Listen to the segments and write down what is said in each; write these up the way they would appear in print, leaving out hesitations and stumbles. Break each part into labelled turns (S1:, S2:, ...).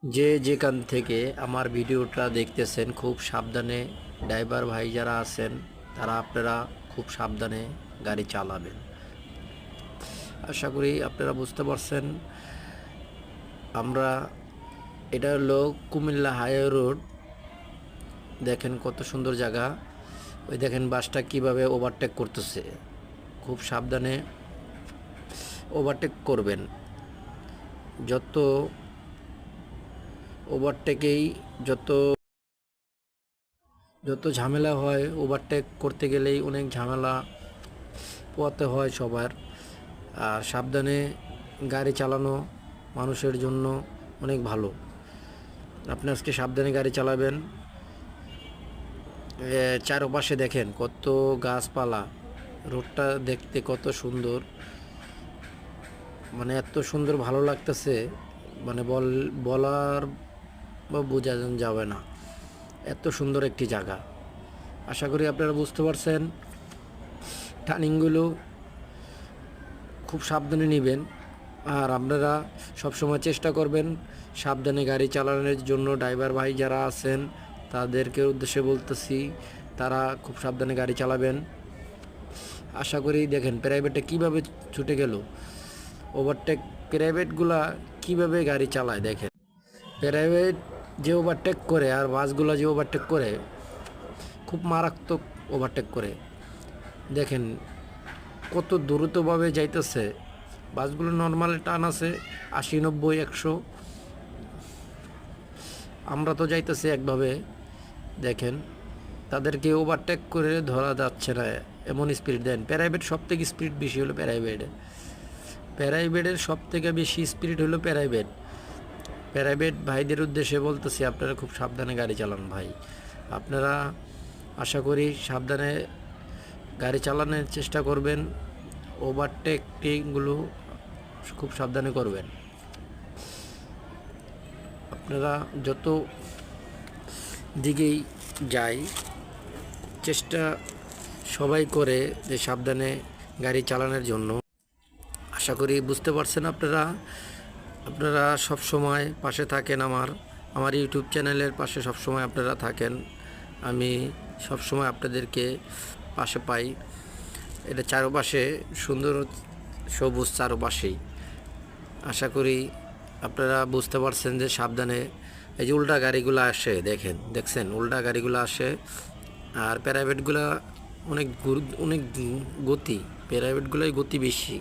S1: যে যেখান থেকে আমার ভিডিওটা দেখতেছেন খুব সাবধানে, ড্রাইভার ভাই যারা আছেন তারা আপনারা খুব সাবধানে গাড়ি চালাবেন। আশা করি আপনারা বুঝতে পারছেন। আমরা এটা হলো কুমিল্লা হাইওয়ে রোড। দেখেন কত সুন্দর জায়গা। ওই দেখেন বাসটা কিভাবে ওভারটেক করতেছে। খুব সাবধানে ওভারটেক করবেন। যত ওভারটেকেই যত যত ঝামেলা হয়, ওভারটেক করতে গেলেই অনেক ঝামেলা পোহাতে হয় সবার। আর সাবধানে গাড়ি চালানো মানুষের জন্য অনেক ভালো। আপনি আজকে সাবধানে গাড়ি চালাবেন। চারপাশে দেখেন কত গাছপালা, রোডটা দেখতে কত সুন্দর, মানে এত সুন্দর ভালো লাগতেছে, মানে বলার বা বোঝা যাবে না, এত সুন্দর একটি জায়গা। আশা করি আপনারা বুঝতে পারছেন। টার্নিংগুলো খুব সাবধানে নেবেন। আর আপনারা সবসময় চেষ্টা করবেন সাবধানে গাড়ি চালানোর জন্য। ড্রাইভার ভাই যারা আছেন তাদেরকে উদ্দেশ্যে বলতেছি, তারা খুব সাবধানে গাড়ি চালাবেন। আশা করি দেখেন প্রাইভেটে কিভাবে ছুটে গেল, ওভারটেক প্রাইভেটগুলা কিভাবে গাড়ি চালায় দেখেন। প্রাইভেট যে ওভারটেক করে আর বাসগুলো যে ওভারটেক করে, খুব মারাত্মক ওভারটেক করে। দেখেন কত দ্রুতভাবে যাইতেছে। বাসগুলো নর্মাল টান আছে ৮০, ৯০, ১০০। আমরা তো যাইতেছি একভাবে। দেখেন তাদেরকে ওভারটেক করে ধরা যাচ্ছে না, এমন স্পিড দেন। প্রাইভেট সব থেকে স্পিড বেশি হলো প্রাইভেটের সব থেকে বেশি স্পিড হলো প্রাইভেট ভাইদের উদ্দেশ্যে বলতেছি, আপনারা খুব সাবধানে গাড়ি চালান ভাই। আপনারা আশা করি সাবধানে গাড়ি চালানোর চেষ্টা করবেন। ওভারটেকিংগুলো খুব সাবধানে করবেন। আপনারা যত দিকেই যাই, চেষ্টা সবাই করে যে সাবধানে গাড়ি চালানোর জন্য। আশা করি বুঝতে পারছেন আপনারা। আপনারা সব সময় পাশে থাকেন, আমার ইউটিউব চ্যানেলের পাশে সব সময় আপনারা থাকেন। আমি সব সময় আপনাদেরকে পাশে পাই। এটা চারপাশে সুন্দর সবুজ চারপাশেই। আশা করি আপনারা বুঝতে পারছেন যে সাবধানে। এই যে উল্টা গাড়িগুলো আসে, দেখছেন উল্টা গাড়িগুলো আসে। আর প্রাইভেটগুলো অনেক গতি, প্রাইভেটগুলোই গতি বেশি।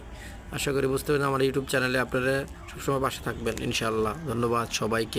S1: আশা করি বুঝতে পারেন। আমার ইউটিউব চ্যানেলে আপনারা সবসময় পাশে থাকবেন ইনশাআল্লাহ। ধন্যবাদ সবাইকে।